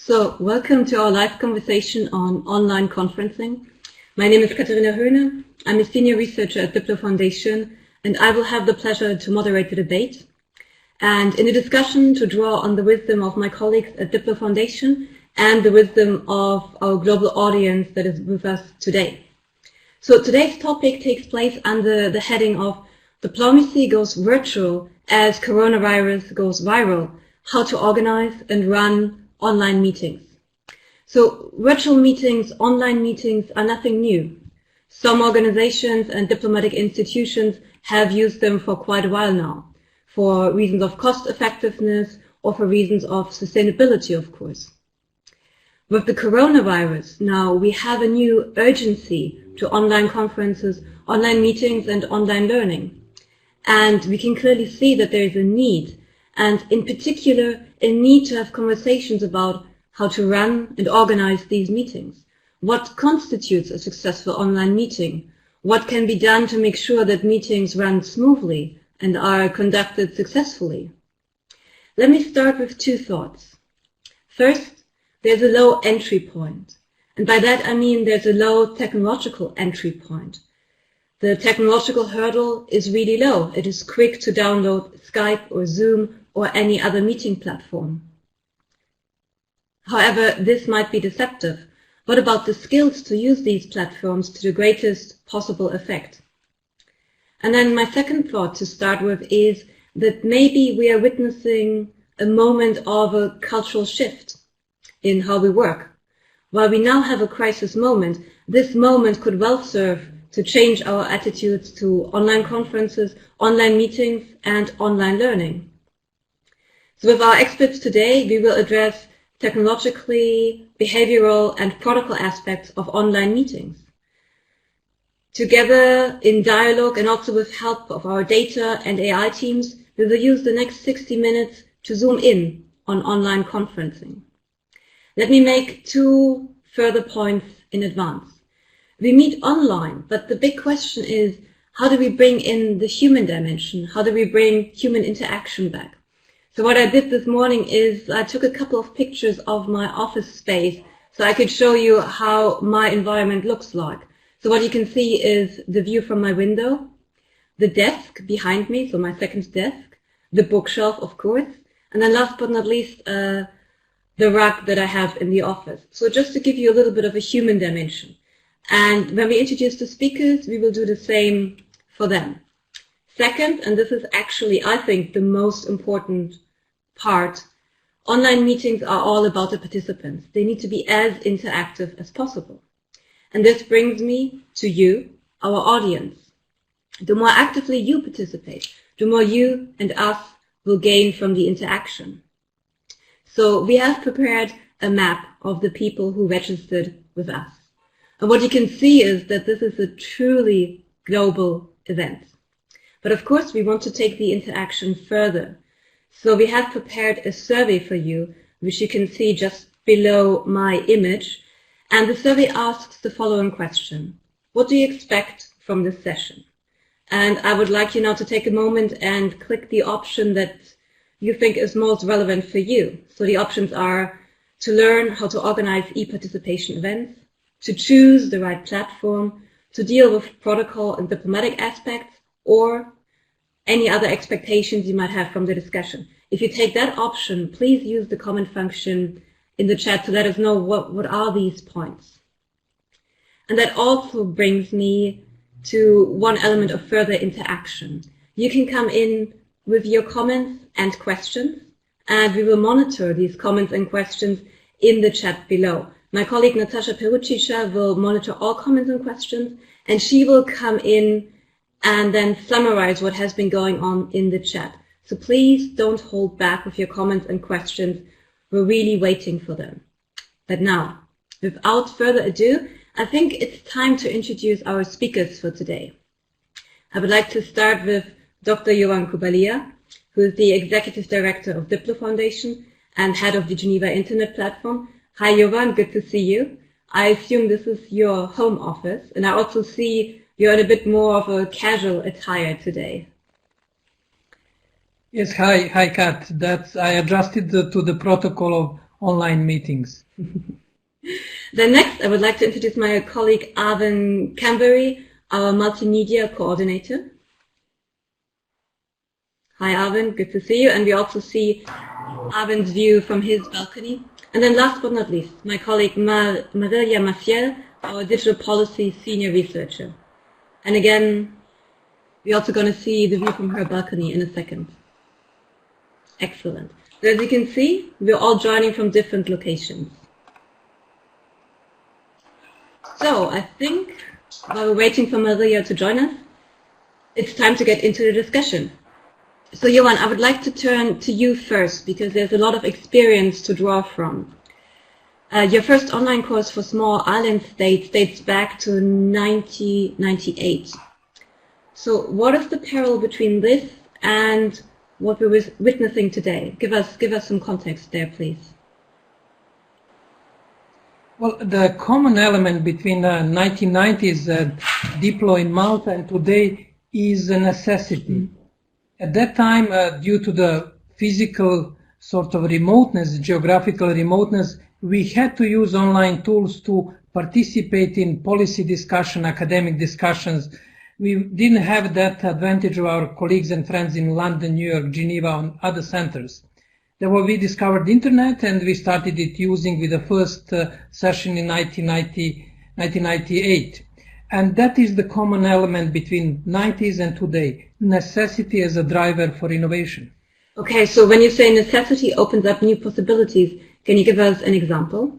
So, welcome to our live conversation on online conferencing. My name is Katharina Höhne. I'm a senior researcher at DiploFoundation, and I will have the pleasure to moderate the debate. And in a discussion to draw on the wisdom of my colleagues at DiploFoundation and the wisdom of our global audience that is with us today. So today's topic takes place under the heading of Diplomacy Goes Virtual as Coronavirus Goes Viral, How to Organize and Run Online Meetings. So virtual meetings, online meetings are nothing new. Some organizations and diplomatic institutions have used them for quite a while now, for reasons of cost effectiveness or for reasons of sustainability, of course. With the coronavirus, now we have a new urgency to online conferences, online meetings and online learning. And we can clearly see that there is a need, and in particular, a need to have conversations about how to run and organize these meetings. What constitutes a successful online meeting? What can be done to make sure that meetings run smoothly and are conducted successfully? Let me start with two thoughts. First, there's a low entry point. And by that I mean there's a low technological entry point. The technological hurdle is really low. It is quick to download Skype or Zoom or any other meeting platform. However, this might be deceptive. What about the skills to use these platforms to the greatest possible effect? And then my second thought to start with is that maybe we are witnessing a moment of a cultural shift in how we work. While we now have a crisis moment, this moment could well serve to change our attitudes to online conferences, online meetings, and online learning. So with our experts today, we will address technologically, behavioral, and protocol aspects of online meetings. Together, in dialogue and also with help of our data and AI teams, we will use the next 60 minutes to zoom in on online conferencing. Let me make two further points in advance. We meet online, but the big question is, how do we bring in the human dimension? How do we bring human interaction back? So what I did this morning is I took a couple of pictures of my office space so I could show you how my environment looks like. So what you can see is the view from my window, the desk behind me, so my second desk, the bookshelf, of course, and then last but not least, the rug that I have in the office. So just to give you a little bit of a human dimension. And when we introduce the speakers, we will do the same for them. Second, and this is actually, I think, the most important part, online meetings are all about the participants. They need to be as interactive as possible. And this brings me to you, our audience. The more actively you participate, the more you and us will gain from the interaction. So we have prepared a map of the people who registered with us. And what you can see is that this is a truly global event. But of course, we want to take the interaction further. So we have prepared a survey for you, which you can see just below my image. And the survey asks the following question. What do you expect from this session? And I would like you now to take a moment and click the option that you think is most relevant for you. So the options are to learn how to organize e-participation events, to choose the right platform, to deal with protocol and diplomatic aspects, or any other expectations you might have from the discussion. If you take that option, please use the comment function in the chat to let us know what are these points. And that also brings me to one element of further interaction. You can come in with your comments and questions, and we will monitor these comments and questions in the chat below. My colleague Natasha Perucic will monitor all comments and questions, and she will come in and then summarize what has been going on in the chat. So please don't hold back with your comments and questions. We're really waiting for them. But now, without further ado, I think it's time to introduce our speakers for today. I would like to start with Dr. Jovan Kubalia, who is the Executive Director of DiploFoundation and Head of the Geneva Internet Platform. Hi Jovan, good to see you. I assume this is your home office, and I also see you're in a bit more of a casual attire today. Yes, hi Kat. I adjusted to the protocol online meetings. Then next, I would like to introduce my colleague Arvin Cambery, our multimedia coordinator. Hi Arvin, good to see you. And we also see Arvin's view from his balcony. And then last but not least, my colleague Marilia Maciel, our digital policy senior researcher. And again, we're also going to see the view from her balcony in a second. Excellent. So as you can see, we're all joining from different locations. So I think while we're waiting for Maria to join us, it's time to get into the discussion. So Johan, I would like to turn to you first because there's a lot of experience to draw from. Your first online course for small island states dates back to 1998. So what is the parallel between this and what we're witnessing today? Give us some context there, please. Well, the common element between the 1990s Diplo in Malta and today is a necessity. At that time, due to the physical sort of remoteness, geographical remoteness, we had to use online tools to participate in policy discussion, academic discussions. We didn't have that advantage of our colleagues and friends in London, New York, Geneva, and other centers. Therefore, we discovered the internet and we started it using with the first session in 1998. And that is the common element between 90s and today, necessity as a driver for innovation. Okay, so when you say necessity opens up new possibilities, can you give us an example?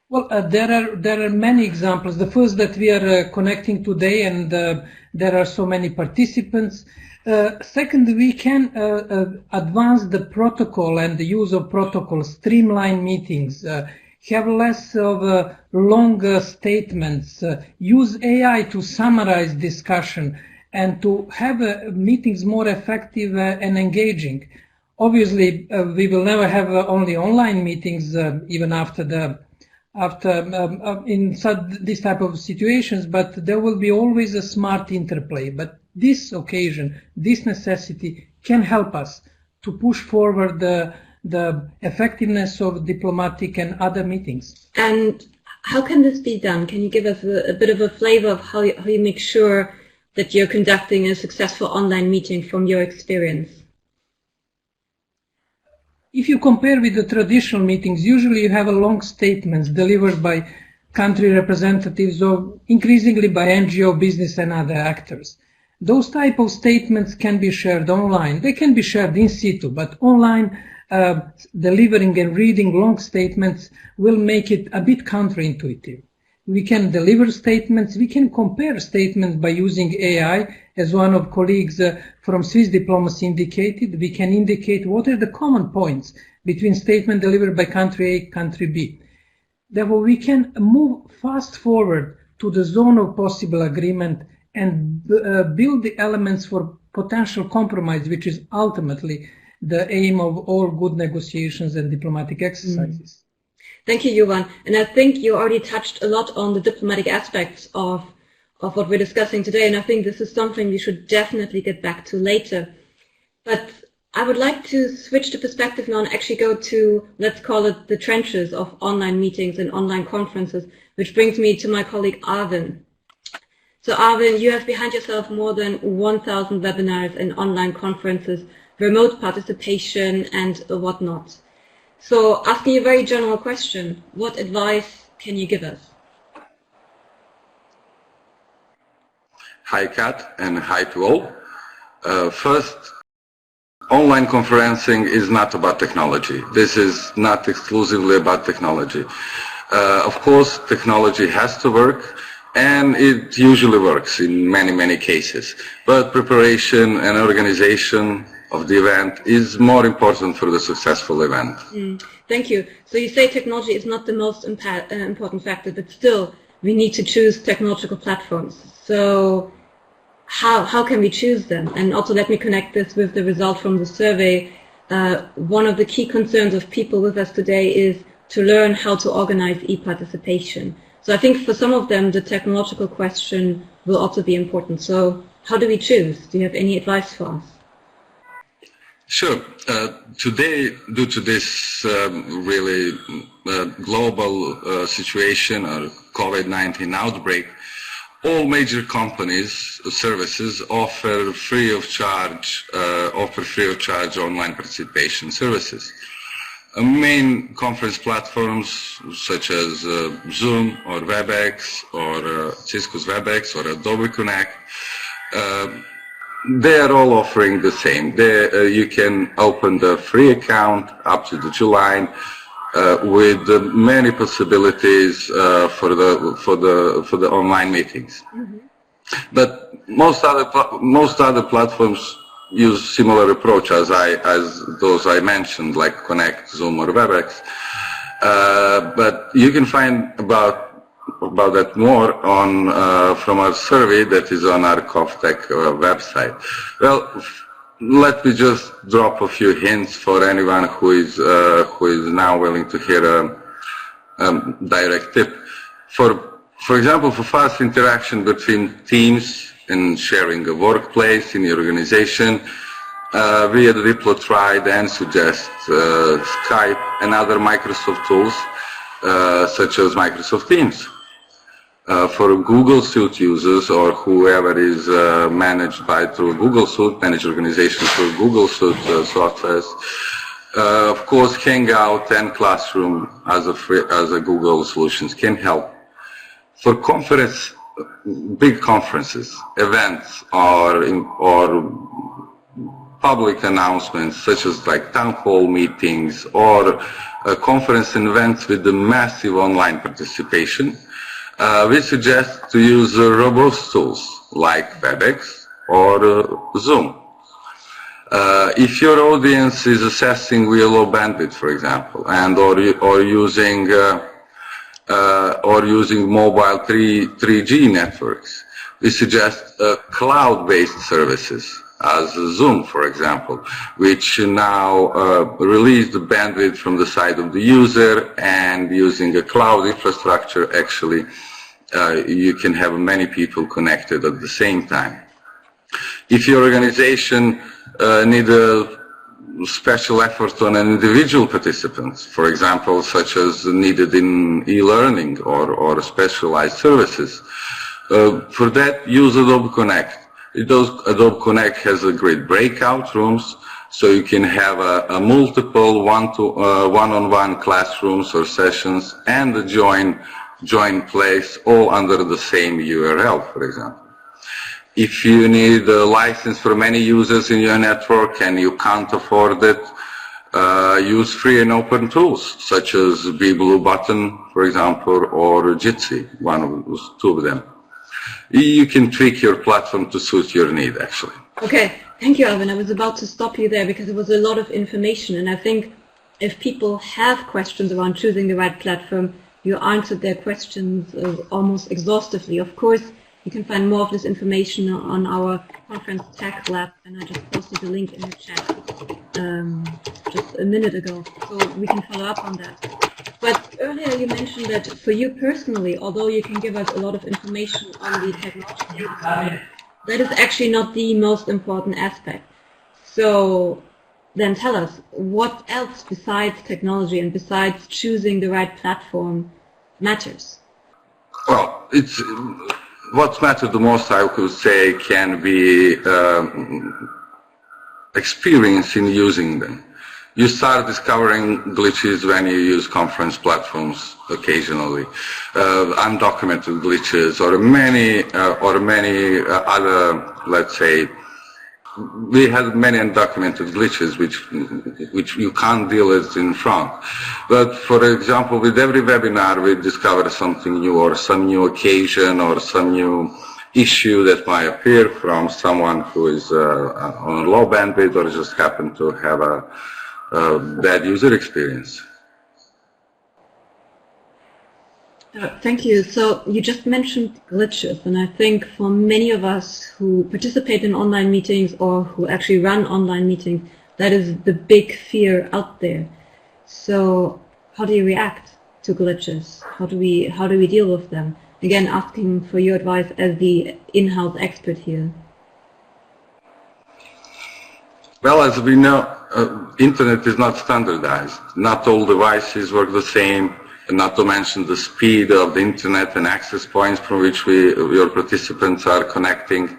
Well, there are many examples. The first that we are connecting today, and there are so many participants. Second, we can advance the protocol and the use of protocols, streamline meetings, have less of longer statements, use AI to summarize discussion, and to have meetings more effective and engaging. Obviously, we will never have only online meetings, even after in this type of situations, but there will be always a smart interplay. But this occasion, this necessity can help us to push forward the effectiveness of diplomatic and other meetings. And how can this be done? Can you give us a bit of a flavor of how you make sure that you're conducting a successful online meeting from your experience? If you compare with the traditional meetings, usually you have long statements delivered by country representatives or increasingly by NGO, business and other actors. Those type of statements can be shared online. They can be shared in situ, but online delivering and reading long statements will make it a bit counterintuitive. We can deliver statements, we can compare statements by using AI, as one of colleagues from Swiss diplomacy indicated. We can indicate what are the common points between statement delivered by country A, country B. Therefore, we can move fast forward to the zone of possible agreement and build the elements for potential compromise, which is ultimately the aim of all good negotiations and diplomatic exercises. Thank you, Johan. And I think you already touched a lot on the diplomatic aspects of what we're discussing today, and I think this is something we should definitely get back to later. But I would like to switch the perspective now and actually go to, let's call it, the trenches of online meetings and online conferences, which brings me to my colleague Arvin. So Arvin, you have behind yourself more than 1,000 webinars and online conferences, remote participation and whatnot. So asking you a very general question, what advice can you give us? Hi, Kat, and hi to all. First, online conferencing is not about technology. This is not exclusively about technology. Of course, technology has to work, and it usually works in many cases. But preparation and organization of the event is more important for the successful event. Thank you. So you say technology is not the most important factor, but still we need to choose technological platforms. So how can we choose them? And also let me connect this with the result from the survey. One of the key concerns of people with us today is to learn how to organize e-participation. So I think for some of them the technological question will also be important. So how do we choose? Do you have any advice for us? Sure. Today, due to this really global situation or COVID-19 outbreak, all major companies, services offer free of charge online participation services. Main conference platforms such as Zoom or WebEx or Cisco's WebEx or Adobe Connect, they are all offering the same. You can open the free account up to the July with many possibilities for the online meetings. Mm-hmm. But most other platforms use similar approach as those I mentioned, like Connect, Zoom, or WebEx. But you can find about that more on from our survey that is on our ConfTech website. Well, let me just drop a few hints for anyone who is now willing to hear a direct tip. For example, for fast interaction between teams and sharing a workplace in your organization, we at Diplo tried and suggest Skype and other Microsoft tools such as Microsoft Teams. For Google Suite users or whoever is managed through Google Suite, managed organizations through Google Suite softwares, of course, Hangout and Classroom as a Google solutions can help. For big conferences, events, or public announcements such as like town hall meetings or conference events with the massive online participation, we suggest to use robust tools like WebEx or Zoom. If your audience is assessing real low bandwidth, for example, and or using mobile 3G networks, we suggest cloud-based services as Zoom, for example, which now release the bandwidth from the side of the user, and using a cloud infrastructure, actually, you can have many people connected at the same time. If your organization needs a special effort on an individual participants, for example, such as needed in e-learning or specialized services, for that, use Adobe Connect. Adobe Connect has a great breakout rooms, so you can have a multiple one-on-one classrooms or sessions and a join place all under the same URL, for example. If you need a license for many users in your network and you can't afford it, use free and open tools such as BlueButton, for example, or Jitsi, two of them. You can tweak your platform to suit your need, actually. Okay, thank you, Alvin. I was about to stop you there because it was a lot of information, and I think if people have questions around choosing the right platform, you answered their questions almost exhaustively. Of course, you can find more of this information on our ConfTech lab, and I just posted the link in the chat just a minute ago, so we can follow up on that. But earlier you mentioned that for you personally, although you can give us a lot of information on the technology aspect, that is actually not the most important aspect. So then tell us, what else besides technology and besides choosing the right platform matters? Well, what matters the most, I could say, can be experience in using them. You start discovering glitches when you use conference platforms occasionally, undocumented glitches, or many other, let's say, we have many undocumented glitches which you can't deal with in front. But for example, with every webinar, we discover something new, or some new occasion, or some new issue that might appear from someone who is on low bandwidth or just happen to have a bad user experience. Thank you. So you just mentioned glitches, and I think for many of us who participate in online meetings or who actually run online meetings, that is the big fear out there. So how do you react to glitches? How do we deal with them? Again, asking for your advice as the in-house expert here. Well, as we know, Internet is not standardized. Not all devices work the same, and not to mention the speed of the Internet and access points from which your participants are connecting.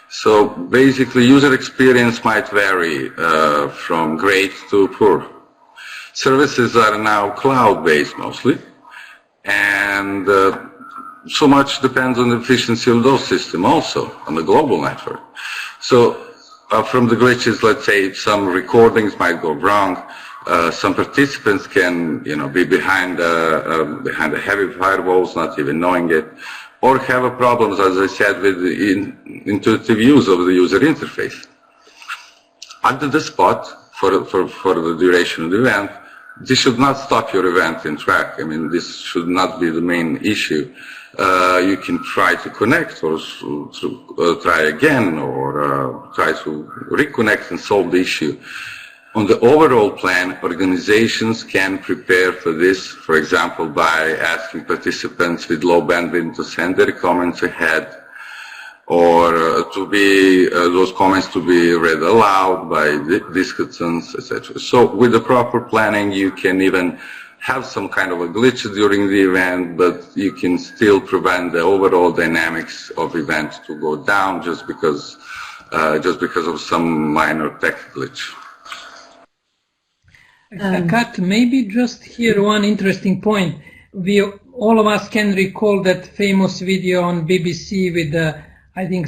So basically, user experience might vary from great to poor. Services are now cloud-based mostly, and so much depends on the efficiency of those systems also, on the global network. So from the glitches, let's say some recordings might go wrong, some participants can, be behind the heavy firewalls, not even knowing it, or have problems, as I said, with the intuitive use of the user interface. Under the spot, for the duration of the event, this should not stop your event in track. I mean, this should not be the main issue. You can try to connect or try again or try to reconnect and solve the issue. On the overall plan, organizations can prepare for this, for example, by asking participants with low bandwidth to send their comments ahead, or those comments to be read aloud by discussants, etc. So with the proper planning, you can even have some kind of a glitch during the event, but you can still prevent the overall dynamics of event to go down just because of some minor tech glitch. Kat, maybe just here one interesting point. All of us can recall that famous video on BBC with I think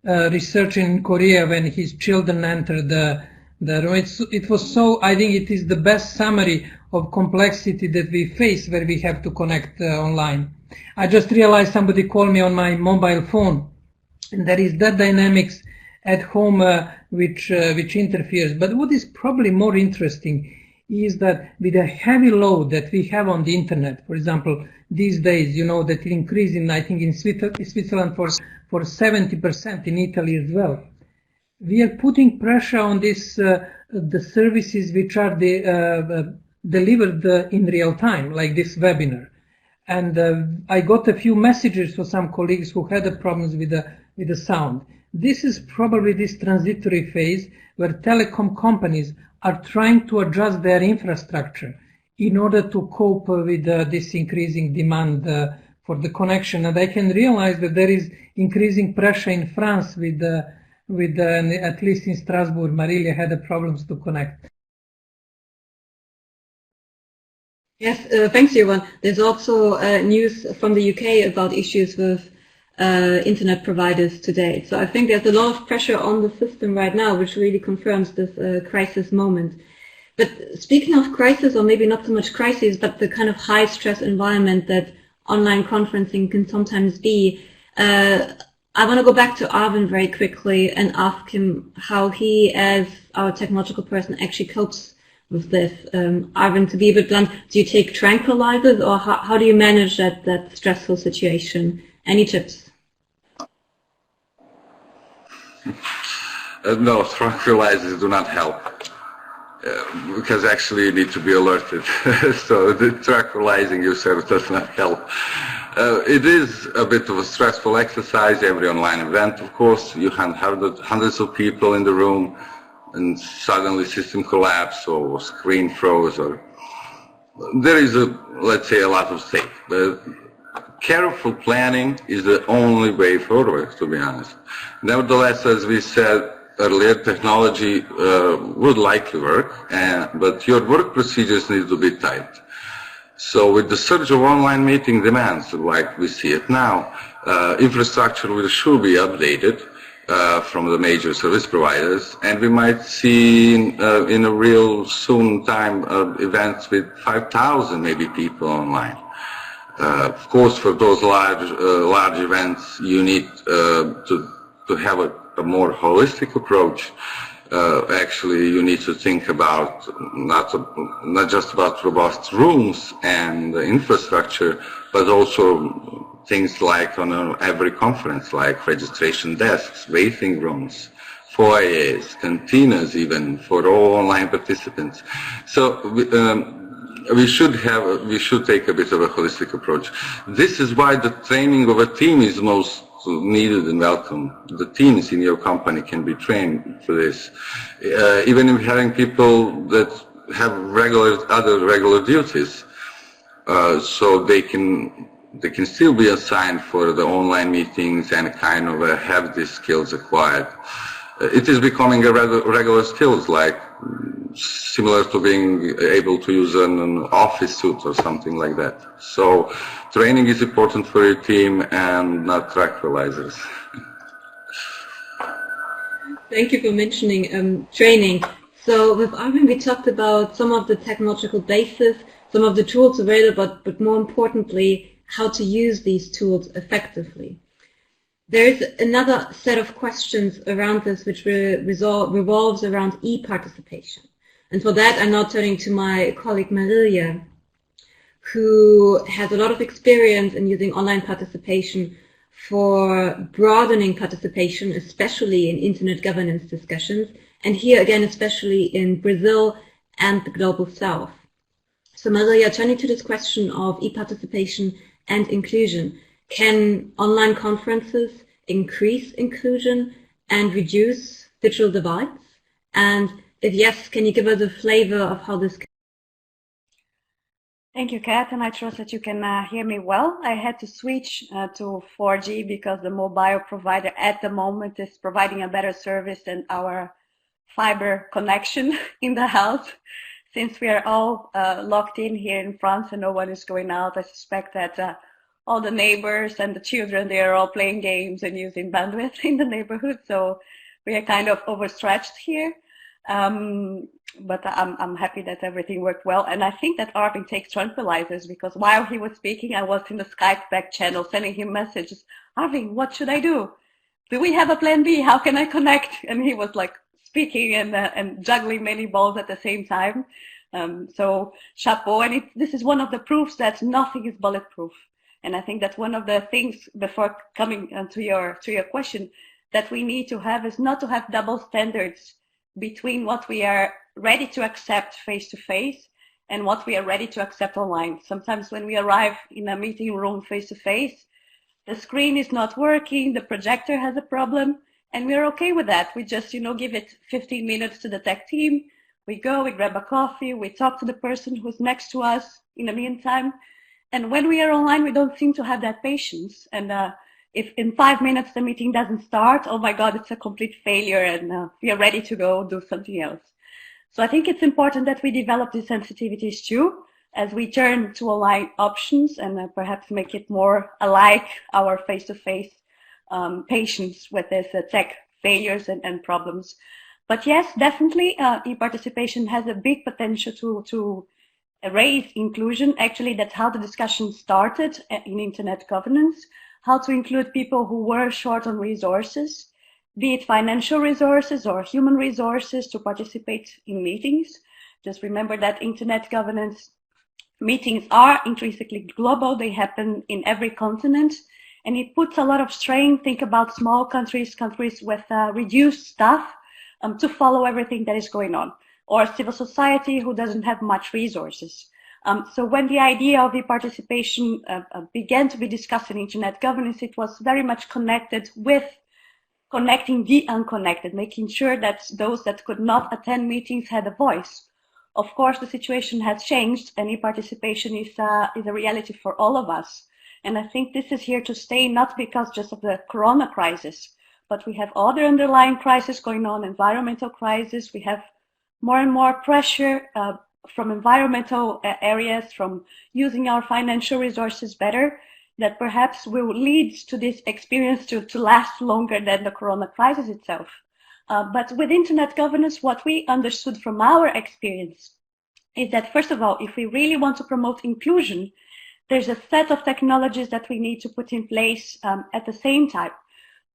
researcher in Korea when his children entered the room. It was so, I think it is the best summary of complexity that we face where we have to connect online. I just realized somebody called me on my mobile phone, and there is that dynamics at home which interferes. But what is probably more interesting is that with a heavy load that we have on the internet, for example, these days, that it increased in, I think, in Switzerland for 70%, in Italy as well. We are putting pressure on this, the services which are delivered in real time, like this webinar. And I got a few messages from some colleagues who had problems with the sound. This is probably this transitory phase where telecom companies are trying to adjust their infrastructure in order to cope with this increasing demand for the connection. And I can realize that there is increasing pressure in France with at least in Strasbourg, Marilia had problems to connect. Yes, thanks, Jovan. There's also news from the UK about issues with internet providers today. So I think there's a lot of pressure on the system right now, which really confirms this crisis moment. But speaking of crisis, or maybe not so much crisis, but the kind of high stress environment that online conferencing can sometimes be, I want to go back to Arvin very quickly and ask him how he, as our technological person, actually copes with this. Arvin, to be a bit blunt, do you take tranquilizers, or how do you manage that stressful situation? Any tips? No, tranquilizers do not help, because actually you need to be alerted. So the tranquilizing yourself does not help. It is a bit of a stressful exercise, every online event, of course. You have hundreds of people in the room, and suddenly system collapse or screen froze, or there is let's say, a lot of stake. But careful planning is the only way forward, to be honest. Nevertheless, as we said earlier, technology would likely work, but your work procedures need to be tight. So with the surge of online meeting demands, like we see it now, infrastructure should be updated from the major service providers, and we might see in a real soon time events with 5,000 maybe people online. Of course, for those large events, you need to have a more holistic approach. Actually, you need to think about not just about robust rooms and infrastructure, but also things like on every conference, like registration desks, waiting rooms, foyers, cantinas, even for all online participants. So we should take a bit of a holistic approach. This is why the training of a team is most needed and welcome. The teams in your company can be trained for this. Even if having people that have other regular duties, so they can still be assigned for the online meetings and kind of have these skills acquired. It is becoming a regular skills, like similar to being able to use an office suit or something like that. So training is important for your team and not tranquilizers. Thank you for mentioning training. So with Arvin, we talked about some of the technological basis, some of the tools available, but more importantly, how to use these tools effectively. There is another set of questions around this which revolves around e-participation. And for that, I'm now turning to my colleague Marilia, who has a lot of experience in using online participation for broadening participation, especially in internet governance discussions, and here again, especially in Brazil and the Global South. So Marilia, turning to this question of e-participation and inclusion, can online conferences increase inclusion and reduce digital divides? And if yes, can you give us a flavor of how this can? Thank you, Kat, and I trust that you can hear me well. I had to switch to 4G because the mobile provider at the moment is providing a better service than our fiber connection in the house. Since we are all locked in here in France and no one is going out, I suspect that all the neighbors and the children, they are all playing games and using bandwidth in the neighborhood. So we are kind of overstretched here. But I'm happy that everything worked well. And I think that Arvin takes tranquilizers, because while he was speaking, I was in the Skype back channel sending him messages. Arvin, what should I do? Do we have a plan B? How can I connect? And he was like speaking and juggling many balls at the same time. So chapeau. And this is one of the proofs that nothing is bulletproof. And I think that one of the things, before coming to your question, that we need to have is not to have double standards between what we are ready to accept face-to-face and what we are ready to accept online. Sometimes when we arrive in a meeting room face-to-face, the screen is not working, the projector has a problem, and we're okay with that. We just, give it 15 minutes to the tech team. We go, we grab a coffee, we talk to the person who's next to us in the meantime. And when we are online, we don't seem to have that patience. And if in 5 minutes the meeting doesn't start, oh my God, it's a complete failure and we are ready to go do something else. So I think it's important that we develop these sensitivities too, as we turn to online options and perhaps make it more alike our face-to-face patience with this tech failures and problems. But yes, definitely e-participation has a big potential to raise inclusion. Actually, that's how the discussion started in internet governance, how to include people who were short on resources, be it financial resources or human resources, to participate in meetings. Just remember that internet governance meetings are intrinsically global. They happen in every continent, and it puts a lot of strain. Think about small countries with reduced staff to follow everything that is going on, or civil society who doesn't have much resources. So when the idea of e-participation began to be discussed in internet governance, it was very much connected with connecting the unconnected, making sure that those that could not attend meetings had a voice. Of course, the situation has changed, and e-participation is a reality for all of us. And I think this is here to stay, not because just of the corona crisis, but we have other underlying crises going on, environmental crisis. We have more and more pressure from environmental areas, from using our financial resources better, that perhaps will lead to this experience to last longer than the corona crisis itself. But with internet governance, what we understood from our experience is that, first of all, if we really want to promote inclusion, there's a set of technologies that we need to put in place at the same time.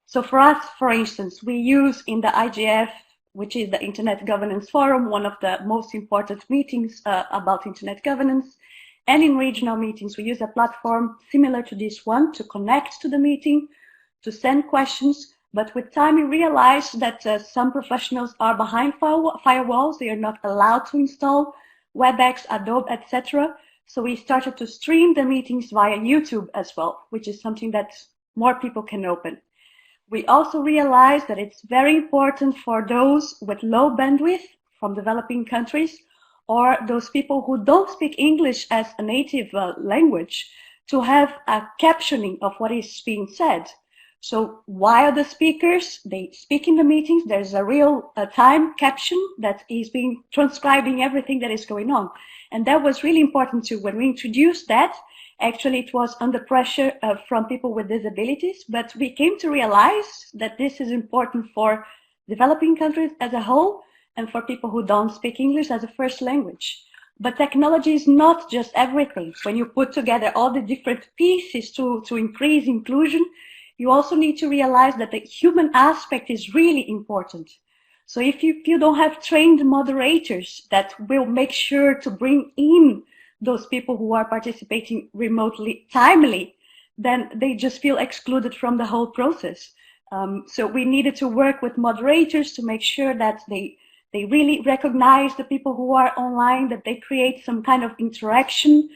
So for us, for instance, we use in the IGF, which is the Internet Governance Forum, one of the most important meetings about internet governance. And in regional meetings, we use a platform similar to this one to connect to the meeting, to send questions. But with time, we realized that some professionals are behind firewalls. They are not allowed to install WebEx, Adobe, etc. So we started to stream the meetings via YouTube as well, which is something that more people can open. We also realized that it's very important for those with low bandwidth from developing countries or those people who don't speak English as a native language to have a captioning of what is being said. So while the speakers, they speak in the meetings, there's a real time caption that is being transcribing everything that is going on. And that was really important too. When we introduced that, actually it was under pressure from people with disabilities, but we came to realize that this is important for developing countries as a whole and for people who don't speak English as a first language. But technology is not just everything. When you put together all the different pieces to increase inclusion, you also need to realize that the human aspect is really important. So if you don't have trained moderators that will make sure to bring in those people who are participating remotely timely, then they just feel excluded from the whole process. So we needed to work with moderators to make sure that they really recognize the people who are online, that they create some kind of interaction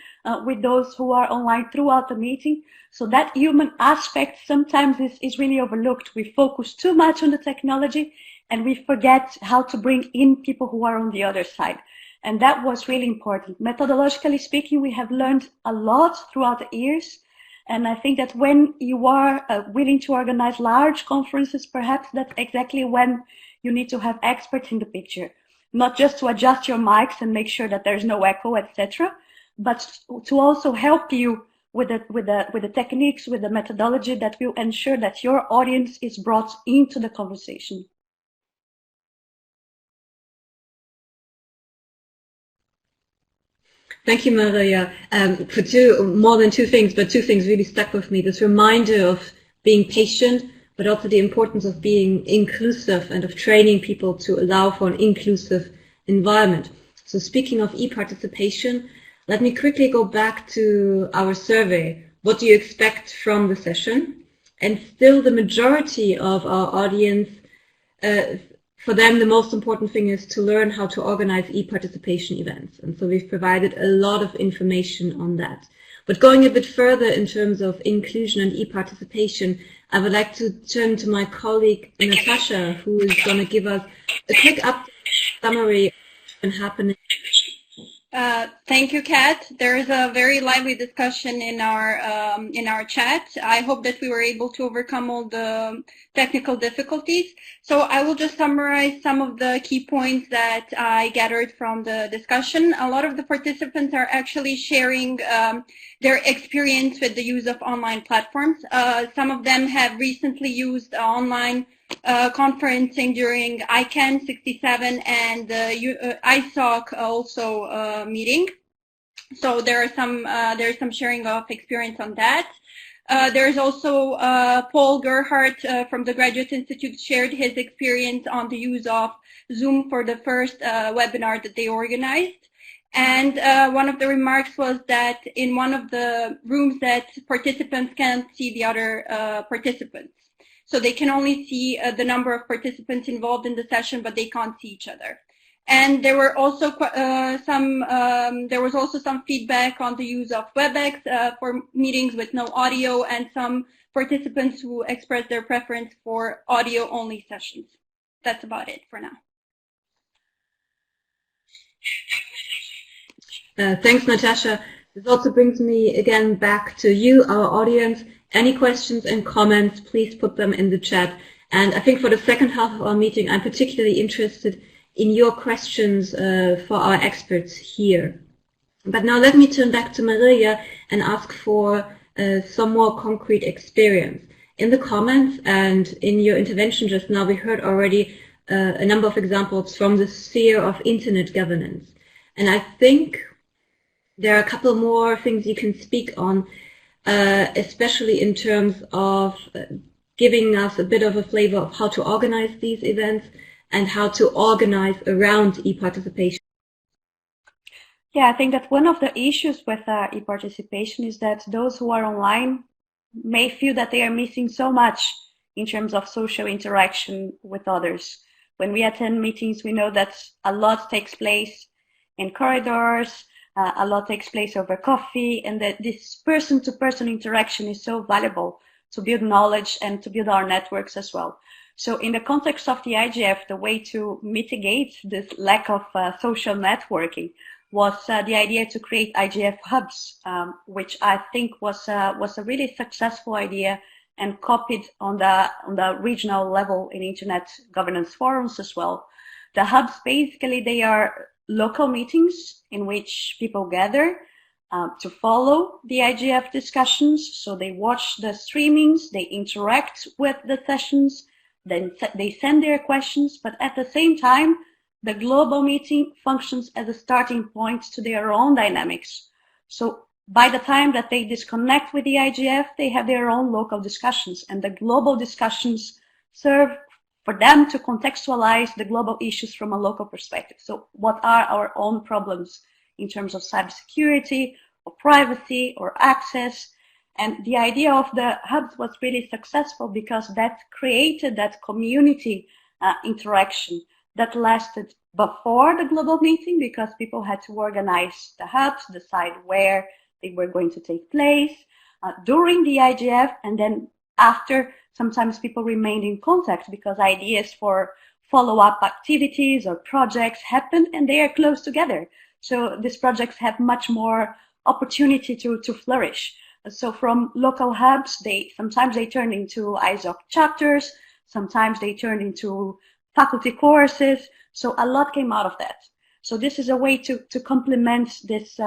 with those who are online throughout the meeting. So that human aspect sometimes is really overlooked. We focus too much on the technology and we forget how to bring in people who are on the other side. And that was really important. Methodologically speaking, we have learned a lot throughout the years. And I think that when you are willing to organize large conferences, perhaps that's exactly when you need to have experts in the picture, not just to adjust your mics and make sure that there's no echo, etc., but to also help you with the techniques, with the methodology that will ensure that your audience is brought into the conversation. Thank you, Maria, for more than two things, but two things really stuck with me. This reminder of being patient, but also the importance of being inclusive and of training people to allow for an inclusive environment. So speaking of e-participation, let me quickly go back to our survey. What do you expect from the session? And still the majority of our audience, for them, the most important thing is to learn how to organize e-participation events. And so we've provided a lot of information on that. But going a bit further in terms of inclusion and e-participation, I would like to turn to my colleague, Natasha, who is going to give us a quick update summary of what's happening. Thank you, Kat. There is a very lively discussion in our chat. I hope that we were able to overcome all the technical difficulties. So I will just summarize some of the key points that I gathered from the discussion. A lot of the participants are actually sharing their experience with the use of online platforms. Some of them have recently used online conferencing during ICANN 67 and ISOC also meeting. So there's some sharing of experience on that. There's also Paul Gerhardt from the Graduate Institute shared his experience on the use of Zoom for the first webinar that they organized. And one of the remarks was that in one of the rooms that participants can't see the other participants. So they can only see the number of participants involved in the session, but they can't see each other. And there were also some feedback on the use of WebEx for meetings with no audio, and some participants who expressed their preference for audio-only sessions. That's about it for now. Thanks, Natasha. This also brings me again back to you, our audience. Any questions and comments, please put them in the chat. And I think for the second half of our meeting, I'm particularly interested in your questions for our experts here. But now let me turn back to Maria and ask for some more concrete experience. In the comments and in your intervention just now, we heard already a number of examples from the sphere of internet governance. And I think there are a couple more things you can speak on, especially in terms of giving us a bit of a flavor of how to organize these events and how to organize around e-participation. Yeah, I think that one of the issues with e-participation is that those who are online may feel that they are missing so much in terms of social interaction with others. When we attend meetings, we know that a lot takes place in corridors, a lot takes place over coffee, and that this person-to-person interaction is so valuable to build knowledge and to build our networks as well. So in the context of the IGF, the way to mitigate this lack of social networking was the idea to create IGF hubs, which I think was a really successful idea and copied on the regional level in internet governance forums as well. The hubs, basically, they are local meetings in which people gather to follow the IGF discussions. So they watch the streamings, they interact with the sessions, then they send their questions, but at the same time, the global meeting functions as a starting point to their own dynamics. So by the time that they disconnect with the IGF, they have their own local discussions, and the global discussions serve for them to contextualize the global issues from a local perspective. So what are our own problems in terms of cybersecurity or privacy or access? And the idea of the hubs was really successful because that created that community interaction that lasted before the global meeting, because people had to organize the hubs, decide where they were going to take place, during the IGF, and then after, sometimes people remained in contact because ideas for follow-up activities or projects happen and they are close together. So these projects have much more opportunity to flourish. So from local hubs, sometimes they turn into ISOC chapters, sometimes they turn into faculty courses. So a lot came out of that. So this is a way to complement this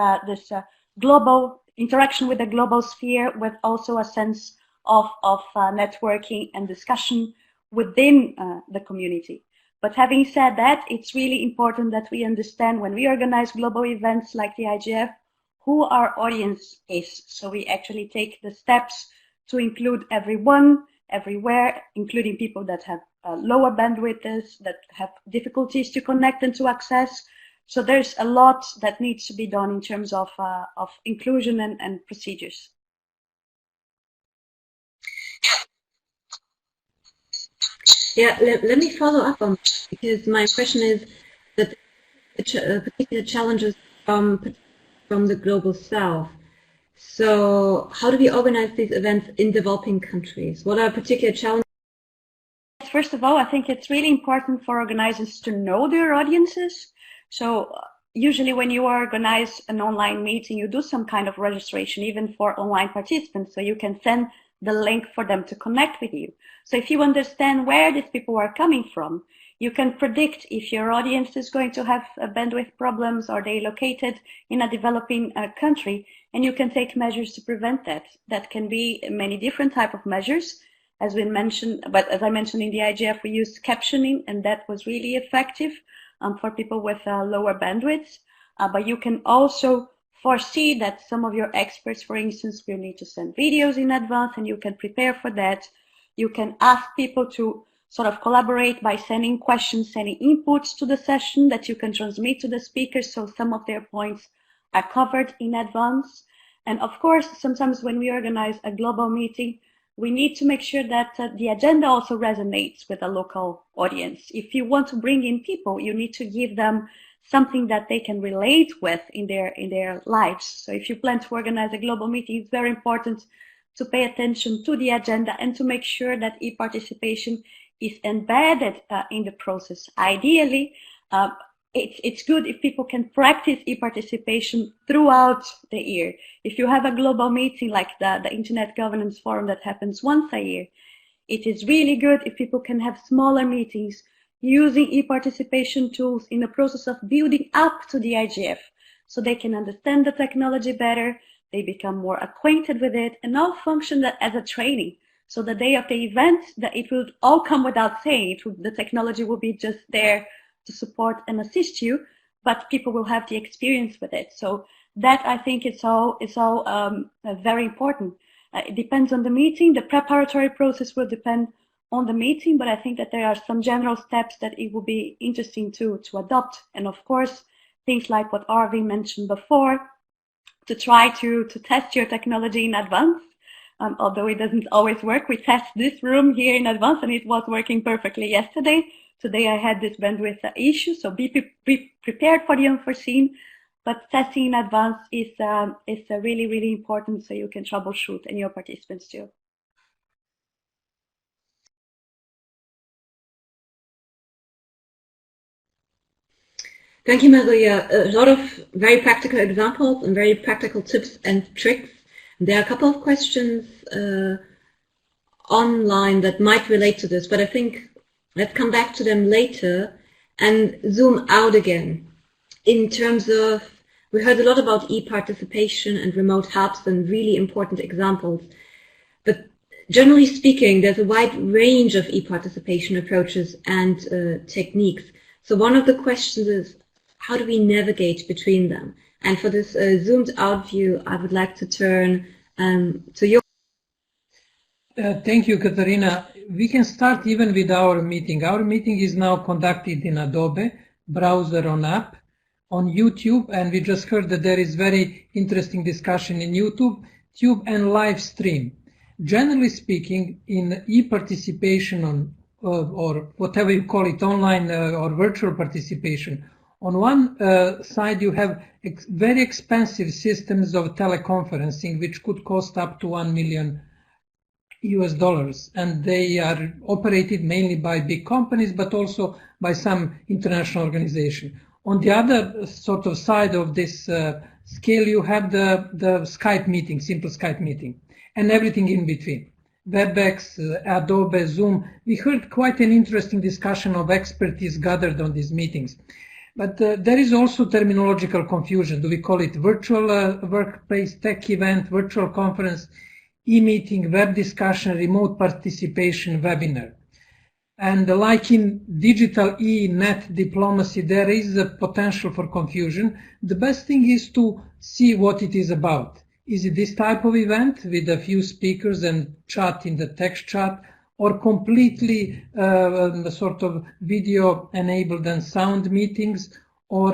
global interaction with the global sphere, with also a sense of networking and discussion within the community. But having said that, it's really important that we understand when we organize global events like the IGF, who our audience is. So we actually take the steps to include everyone, everywhere, including people that have lower bandwidths, that have difficulties to connect and to access. So there's a lot that needs to be done in terms of inclusion and procedures. Yeah, let me follow up on that, because my impression is that particular challenges from the global south. So how do we organize these events in developing countries? What are particular challenges? First of all, I think it's really important for organizers to know their audiences. So usually when you organize an online meeting, you do some kind of registration, even for online participants, so you can send the link for them to connect with you. So if you understand where these people are coming from, you can predict if your audience is going to have bandwidth problems, or they located in a developing country, and you can take measures to prevent that. That can be many different types of measures, as we mentioned, but as I mentioned in the IGF, we used captioning, and that was really effective for people with lower bandwidths. But you can also foresee that some of your experts, for instance, will need to send videos in advance, and you can prepare for that. You can ask people to sort of collaborate by sending questions, sending inputs to the session that you can transmit to the speakers, so some of their points are covered in advance. And of course, sometimes when we organize a global meeting, we need to make sure that the agenda also resonates with a local audience. If you want to bring in people, you need to give them something that they can relate with in their lives. So if you plan to organize a global meeting, it's very important to pay attention to the agenda and to make sure that e-participation is embedded in the process. Ideally, it's good if people can practice e-participation throughout the year. If you have a global meeting like the Internet Governance Forum that happens once a year, it is really good if people can have smaller meetings using e-participation tools in the process of building up to the IGF, so they can understand the technology better, they become more acquainted with it, and now function that as a training. So the day of the event, that it will all come without saying. The technology will be just there to support and assist you, but people will have the experience with it. So that, I think, it's all very important. It depends on the meeting. The preparatory process will depend on the meeting, but I think that there are some general steps that it will be interesting to adopt. And of course, things like what Arvi mentioned before, to try to test your technology in advance. Although it doesn't always work, we test this room here in advance, and it was working perfectly yesterday. Today I had this bandwidth issue, so be prepared for the unforeseen. But testing in advance is really, really important, so you can troubleshoot, and your participants too. Thank you, Maria. A lot of very practical examples and very practical tips and tricks. There are a couple of questions online that might relate to this, but I think let's come back to them later and zoom out again. In terms of, we heard a lot about e-participation and remote hubs and really important examples, but generally speaking, there's a wide range of e-participation approaches and techniques. So one of the questions is, how do we navigate between them? And for this zoomed out view, I would like to turn to your. Thank you, Katarina. We can start even with our meeting. Our meeting is now conducted in Adobe, browser on app, on YouTube, and we just heard that there is very interesting discussion in YouTube, and live stream. Generally speaking, in e-participation on, or whatever you call it, online or virtual participation, on one side you have very expensive systems of teleconferencing, which could cost up to $1 million, and they are operated mainly by big companies, but also by some international organization. On the other sort of side of this scale, you have the Skype meeting, simple Skype meeting, and everything in between. WebEx, Adobe, Zoom. We heard quite an interesting discussion of expertise gathered on these meetings. But there is also terminological confusion. Do we call it virtual workplace tech event, virtual conference, e-meeting, web discussion, remote participation, webinar? And like in digital net diplomacy, there is a potential for confusion. The best thing is to see what it is about. Is it this type of event with a few speakers and chat in the text chat, or completely sort of video enabled and sound meetings, or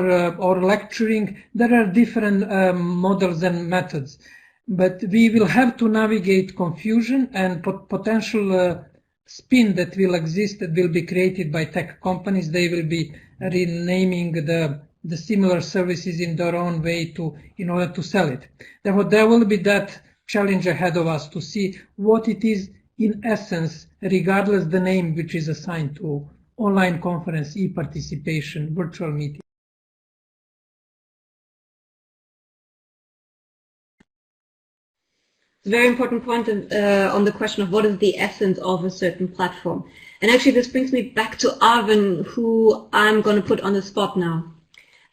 lecturing? There are different models and methods, but we will have to navigate confusion and potential spin that will exist, that will be created by tech companies. They will be renaming the similar services in their own way in order to sell it. Therefore, there will be that challenge ahead of us to see what it is in essence, regardless the name which is assigned to online conference, e-participation, virtual meeting. Very important point on the question of what is the essence of a certain platform. And actually this brings me back to Arvin, who I'm going to put on the spot now.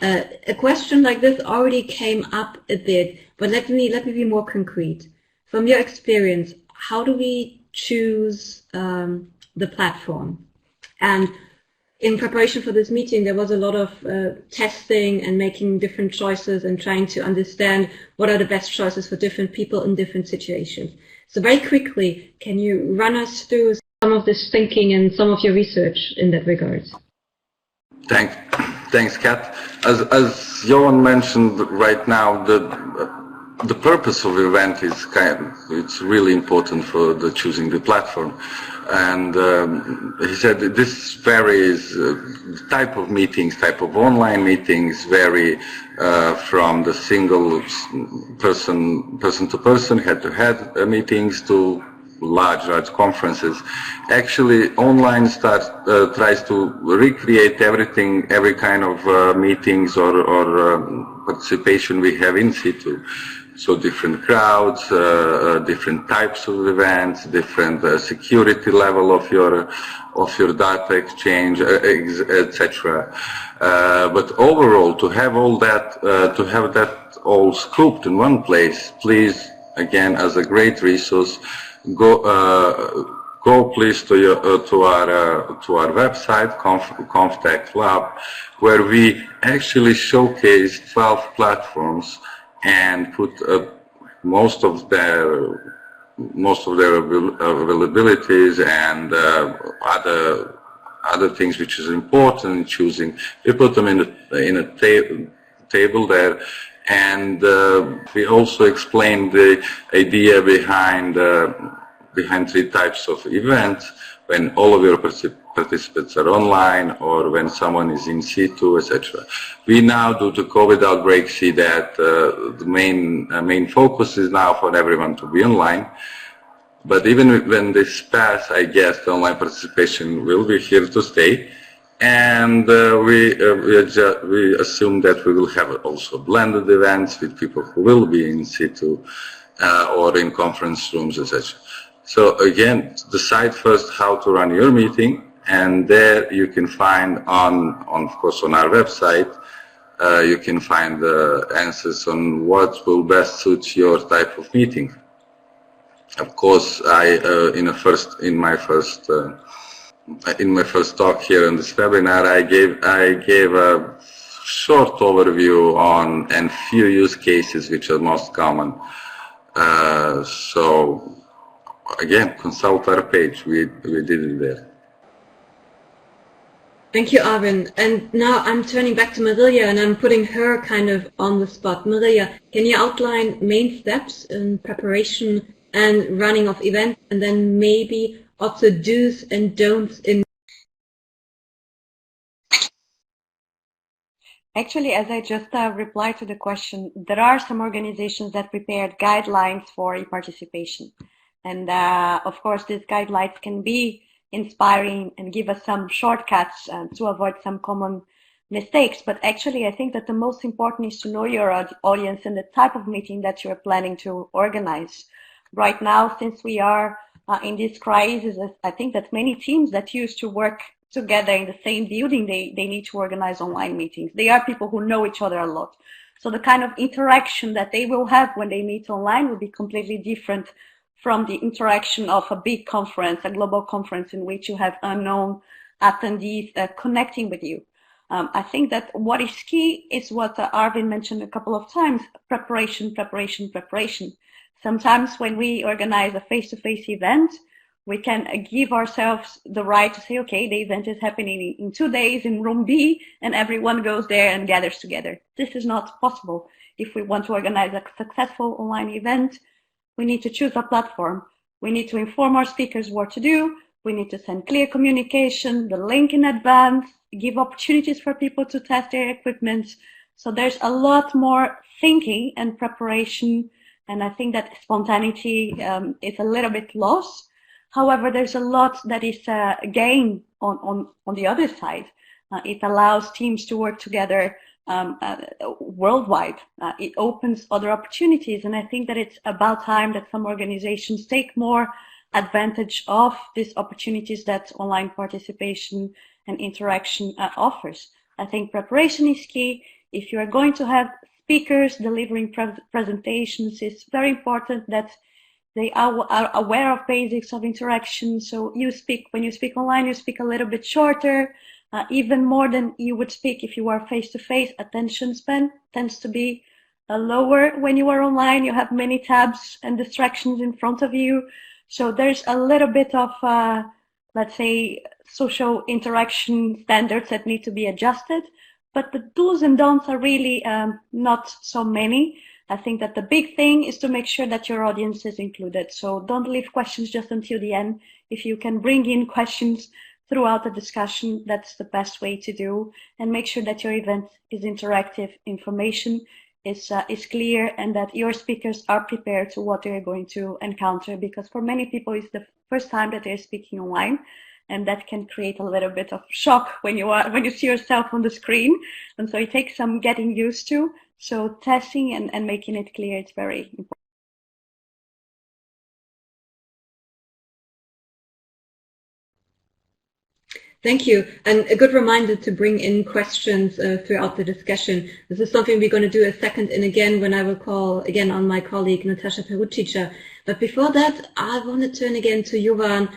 A question like this already came up a bit, but let me be more concrete. From your experience, how do we choose the platform? And in preparation for this meeting, there was a lot of testing and making different choices and trying to understand what are the best choices for different people in different situations. So very quickly, can you run us through some of this thinking and some of your research in that regard? Thanks, Kat. As Johan mentioned right now, the purpose of the event is it's really important for choosing the platform. And he said that this varies, the type of meetings, type of online meetings vary from the single person-to-person, head-to-head meetings to large conferences. Actually, online tries to recreate everything, every kind of meetings or participation we have in situ. So different crowds, different types of events, different security level of your data exchange, etc. But overall, to have all that, all scooped in one place, please, again, as a great resource, go please to our website, ConfTech Lab, where we actually showcase 12 platforms and put most of their availabilities and other things which is important in choosing. We put them in a table there, and we also explained the idea behind three types of events: when all of your participants are online, or when someone is in situ, etc. We now, due to COVID outbreak, see that the main focus is now for everyone to be online. But even when this passes, I guess the online participation will be here to stay. And we assume that we will have also blended events with people who will be in situ or in conference rooms, etc. So again, decide first how to run your meeting, and there you can find of course, on our website, you can find the answers on what will best suit your type of meeting. Of course, in my first talk here in this webinar, I gave a short overview on and few use cases which are most common. So again, consult our page. We did it there. Thank you, Arvin. And now I'm turning back to Maria, and I'm putting her kind of on the spot. Maria, can you outline main steps in preparation and running of events, and then maybe also do's and don'ts in? Actually, as I just replied to the question, there are some organizations that prepared guidelines for e-participation. And of course, these guidelines can be inspiring and give us some shortcuts to avoid some common mistakes. But actually, I think that the most important is to know your audience and the type of meeting that you're planning to organize. Right now, since we are in this crisis, I think that many teams that used to work together in the same building, they need to organize online meetings. They are people who know each other a lot. So the kind of interaction that they will have when they meet online will be completely different from the interaction of a big conference, a global conference in which you have unknown attendees connecting with you. I think that what is key is what Arvin mentioned a couple of times: preparation, preparation, preparation. Sometimes when we organize a face-to-face event, we can give ourselves the right to say, okay, the event is happening in 2 days in room B, and everyone goes there and gathers together. This is not possible. If we want to organize a successful online event, we need to choose a platform. We need to inform our speakers what to do. We need to send clear communication, the link in advance, give opportunities for people to test their equipment. So there's a lot more thinking and preparation, and I think that spontaneity is a little bit lost. However, there's a lot that is gained on the other side. It allows teams to work together worldwide. It opens other opportunities, and I think that it's about time that some organizations take more advantage of these opportunities that online participation and interaction offers. I think preparation is key. If you are going to have speakers delivering presentations, it's very important that they are aware of basics of interaction. So when you speak online, you speak a little bit shorter, even more than you would speak if you are face-to-face. Attention span tends to be lower when you are online. You have many tabs and distractions in front of you. So there's a little bit of, let's say, social interaction standards that need to be adjusted. But the do's and don'ts are really not so many. I think that the big thing is to make sure that your audience is included. So don't leave questions just until the end. If you can bring in questions throughout the discussion, that's the best way to do. And make sure that your event is interactive, information is clear, and that your speakers are prepared to what they're going to encounter. Because for many people, it's the first time that they're speaking online. And that can create a little bit of shock when you see yourself on the screen. And so it takes some getting used to. So testing and making it clear is very important. Thank you. And a good reminder to bring in questions throughout the discussion. This is something we're going to do a second and again when I will call again on my colleague Natasha Perucic. But before that, I want to turn again to Jovan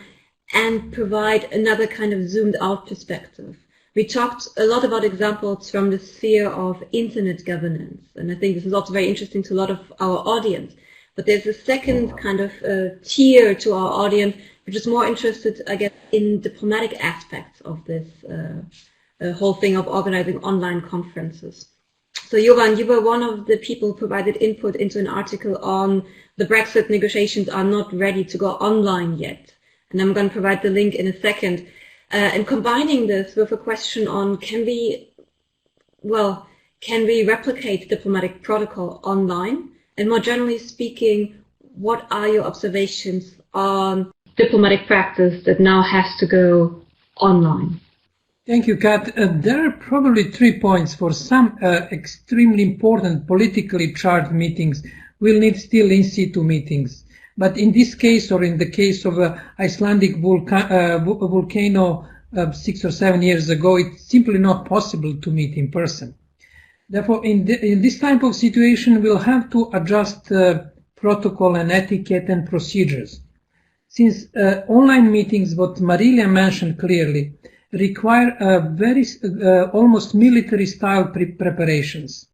and provide another kind of zoomed out perspective. We talked a lot about examples from the sphere of internet governance, and I think this is also very interesting to a lot of our audience. But there's a second kind of tier to our audience, which is more interested, I guess, in diplomatic aspects of this whole thing of organizing online conferences. So Jovan, you were one of the people who provided input into an article on the Brexit negotiations are not ready to go online yet. And I'm going to provide the link in a second. And combining this with a question on can we replicate diplomatic protocol online? And more generally speaking, what are your observations on diplomatic practice that now has to go online? Thank you, Kat. There are probably 3 points. For some extremely important politically charged meetings, we'll need still in situ meetings. But in this case, or in the case of Icelandic volcano 6 or 7 years ago, it's simply not possible to meet in person. Therefore, in this type of situation, we'll have to adjust protocol and etiquette and procedures. Since online meetings, what Marilia mentioned clearly, require very almost military-style preparations.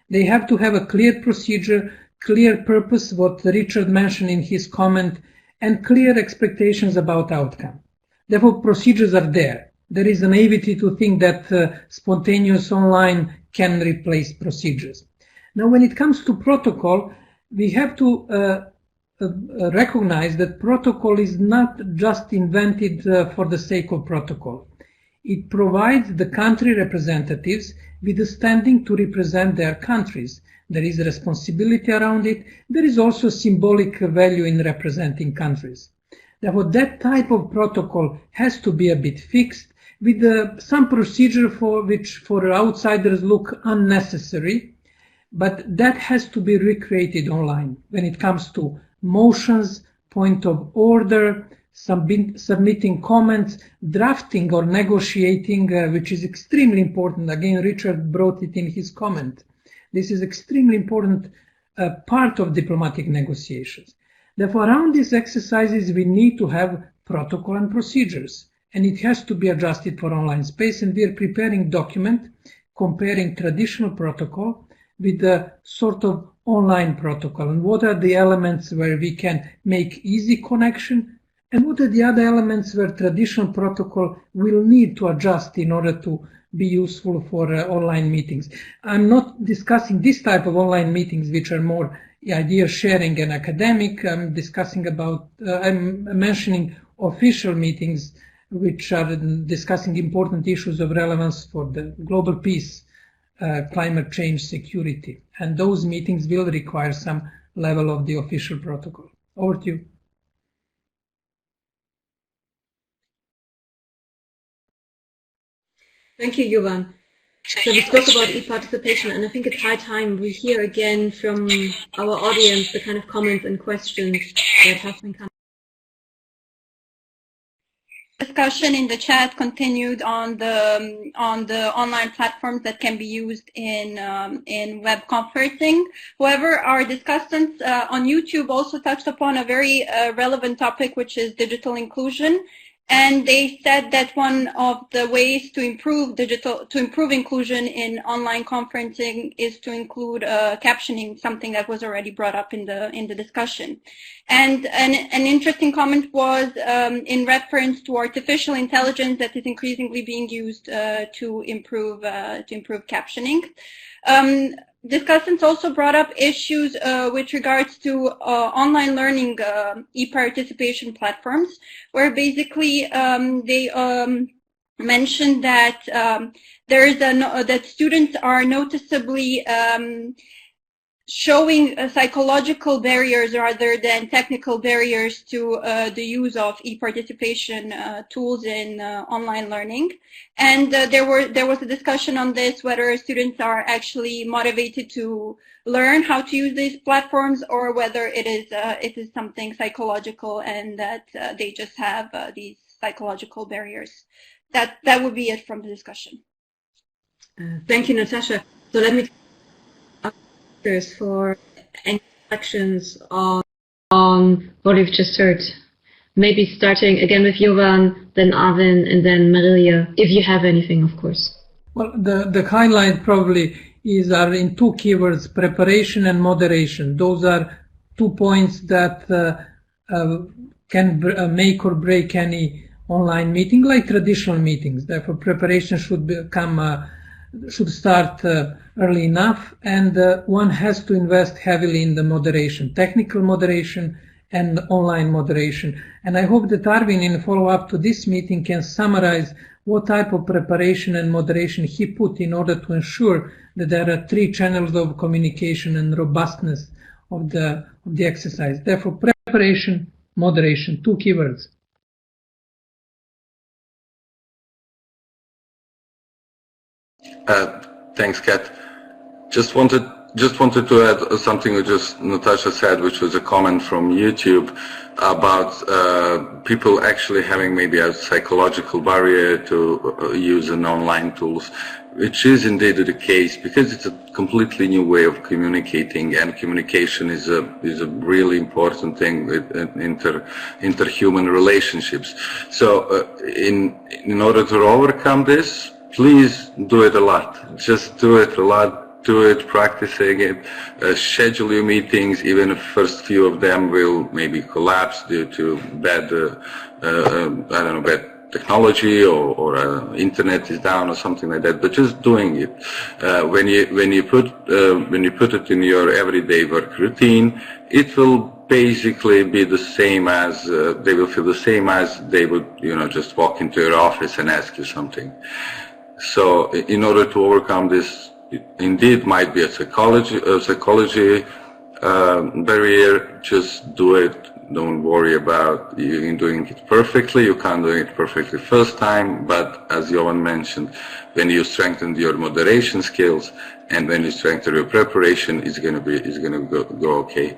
They have to have a clear procedure, clear purpose, what Richard mentioned in his comment, and clear expectations about outcome. Therefore, procedures are there. There is a naivety to think that spontaneous online can replace procedures. Now, when it comes to protocol, we have to recognize that protocol is not just invented for the sake of protocol. It provides the country representatives with the standing to represent their countries. There is a responsibility around it. There is also symbolic value in representing countries. Therefore, that type of protocol has to be a bit fixed with some procedure for which for outsiders look unnecessary, but that has to be recreated online when it comes to motions, point of order, submitting comments, drafting or negotiating, which is extremely important. Again, Richard brought it in his comment. This is extremely important part of diplomatic negotiations. Therefore, around these exercises, we need to have protocol and procedures, and it has to be adjusted for online space. And we are preparing document comparing traditional protocol with the sort of online protocol, and what are the elements where we can make easy connection, and what are the other elements where traditional protocol will need to adjust in order to be useful for online meetings. I'm not discussing this type of online meetings, which are more idea sharing and academic. I'm discussing about, I'm mentioning official meetings, which are discussing important issues of relevance for the global peace, climate change, security. And those meetings will require some level of the official protocol. Over to you. Thank you, Jovan. So we spoke about e-participation, and I think it's high time we hear again from our audience the kind of comments and questions that have been coming. Discussion in the chat continued on the online platforms that can be used in web conferencing. However, our discussants on YouTube also touched upon a very relevant topic, which is digital inclusion. And they said that one of the ways to improve inclusion in online conferencing is to include captioning, something that was already brought up in the discussion. And an interesting comment was in reference to artificial intelligence that is increasingly being used to improve captioning. Discussants also brought up issues with regards to online learning e-participation platforms, where basically they mentioned that that students are noticeably showing psychological barriers rather than technical barriers to the use of e-participation tools in online learning. And there was a discussion on this, whether students are actually motivated to learn how to use these platforms, or whether it is something psychological and that they just have these psychological barriers. That would be it from the discussion. Thank you, Natasha. So let me for any reflections on what we've just heard. Maybe starting again with Jovan, then Arvin, and then Marilia, if you have anything, of course. Well, the highlight probably are in two keywords, preparation and moderation. Those are 2 points that can make or break any online meeting, like traditional meetings. Therefore, preparation should start early enough, and one has to invest heavily in the moderation, technical moderation and online moderation. And I hope that Arvin, in follow-up to this meeting, can summarize what type of preparation and moderation he put in order to ensure that there are 3 channels of communication and robustness of the exercise. Therefore, preparation, moderation, 2 keywords. Thanks, Kat. Just wanted to add something that just Natasha said, which was a comment from YouTube about people actually having maybe a psychological barrier to use an online tools, which is indeed the case because it's a completely new way of communicating, and communication is a really important thing with interhuman relationships. So in order to overcome this, please do it a lot. Just do it a lot. Do it, practicing it, schedule your meetings, even if first few of them will maybe collapse due to bad, bad technology or internet is down or something like that. But just doing it, when you put it in your everyday work routine, it will basically be the same as they will feel the same as they would, just walk into your office and ask you something. So in order to overcome this, it indeed might be a psychology barrier. Just do it. Don't worry about you doing it perfectly. You can't do it perfectly first time, but as Jovan mentioned, when you strengthen your moderation skills and when you strengthen your preparation, it's gonna go okay.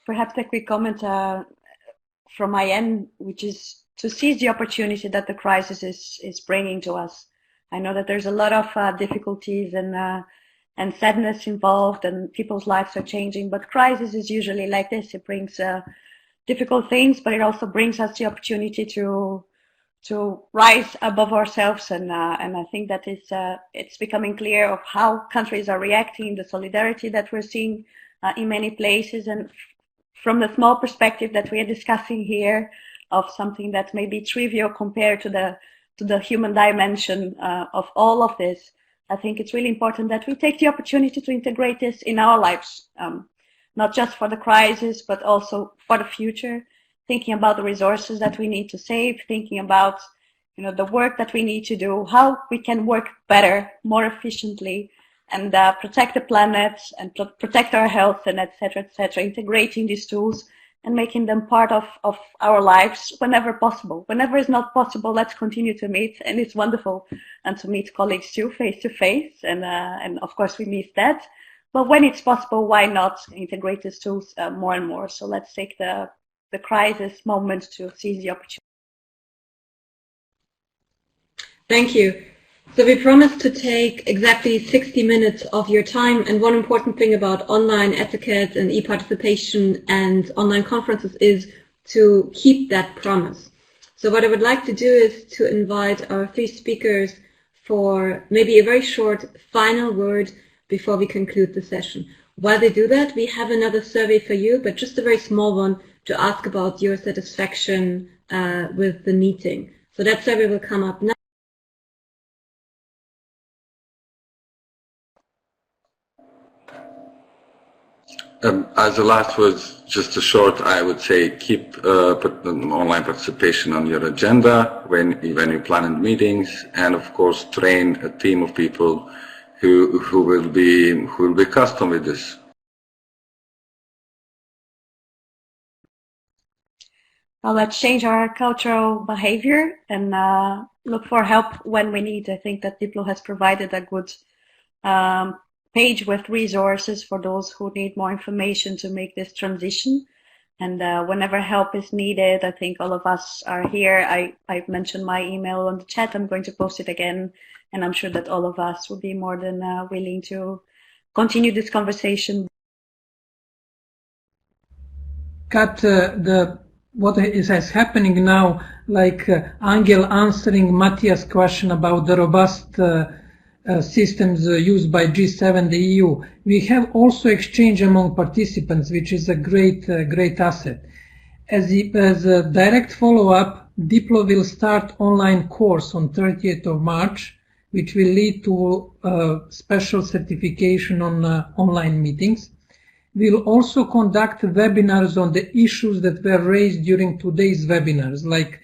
Perhaps a quick comment from my end, which is to seize the opportunity that the crisis is bringing to us. I know that there's a lot of difficulties and sadness involved, and people's lives are changing. But crisis is usually like this. It brings difficult things, but it also brings us the opportunity to rise above ourselves. And I think that it's becoming clear of how countries are reacting, the solidarity that we're seeing in many places, and from the small perspective that we are discussing here of something that may be trivial compared to the human dimension of all of this, I think it's really important that we take the opportunity to integrate this in our lives, not just for the crisis, but also for the future, thinking about the resources that we need to save, thinking about the work that we need to do, how we can work better, more efficiently, and protect the planet and protect our health, and et cetera, integrating these tools and making them part of our lives whenever possible. Whenever it's not possible, let's continue to meet, and it's wonderful and to meet colleagues too, face to face, and of course we miss that. But when it's possible, why not integrate these tools more and more? So let's take the crisis moment to seize the opportunity. Thank you. So we promised to take exactly 60 minutes of your time, and one important thing about online etiquette and e-participation and online conferences is to keep that promise. So what I would like to do is to invite our three speakers for maybe a very short final word before we conclude the session. While they do that, we have another survey for you, but just a very small one to ask about your satisfaction with the meeting. So that survey will come up now. As the last was just a short, I would say keep online participation on your agenda when you plan meetings, and of course train a team of people who will be accustomed with this. Well, let's change our cultural behavior and look for help when we need. I think that Diplo has provided a good page with resources for those who need more information to make this transition. And whenever help is needed, I think all of us are here. I've mentioned my email on the chat. I'm going to post it again. And I'm sure that all of us will be more than willing to continue this conversation. Kat, what is happening now, like Angel answering Matthias' question about the robust systems used by G7 and the EU. We have also exchange among participants, which is a great asset. As a direct follow-up, Diplo will start online course on 30th of March, which will lead to special certification on online meetings. We'll also conduct webinars on the issues that were raised during today's webinars, like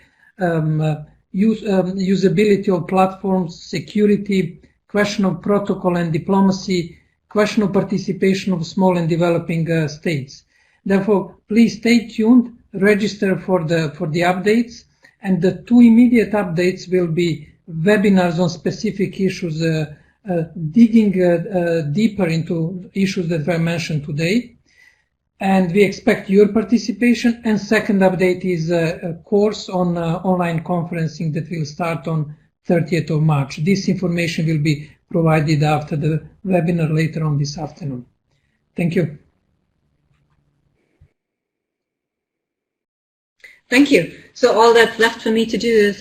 usability of platforms, security, question of protocol and diplomacy, question of participation of small and developing states. Therefore, please stay tuned, register for the updates, and the two immediate updates will be webinars on specific issues, digging deeper into issues that were mentioned today. And we expect your participation. And second update is a course on online conferencing that will start on 30th of March. This information will be provided after the webinar later on this afternoon. Thank you. Thank you. So all that's left for me to do is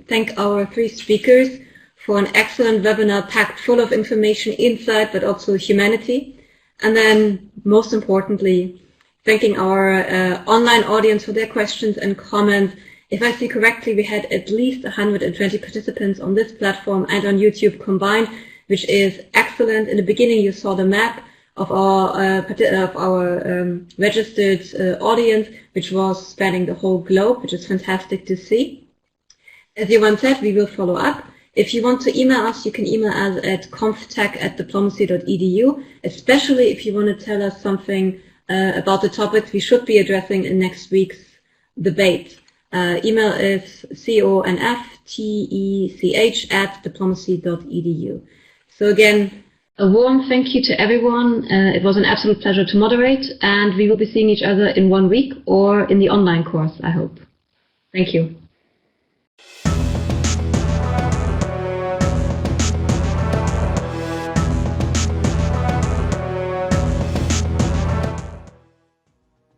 thank our three speakers for an excellent webinar packed full of information, insight, but also humanity. And then most importantly, thanking our online audience for their questions and comments. If I see correctly, we had at least 120 participants on this platform and on YouTube combined, which is excellent. In the beginning, you saw the map of our registered audience, which was spanning the whole globe, which is fantastic to see. As Johan said, we will follow up. If you want to email us, you can email us at conftech@diplomacy.edu, especially if you want to tell us something about the topics we should be addressing in next week's debate. Email is conftech@diplomacy.edu. So again, a warm thank you to everyone. It was an absolute pleasure to moderate, and we will be seeing each other in 1 week or in the online course, I hope. Thank you.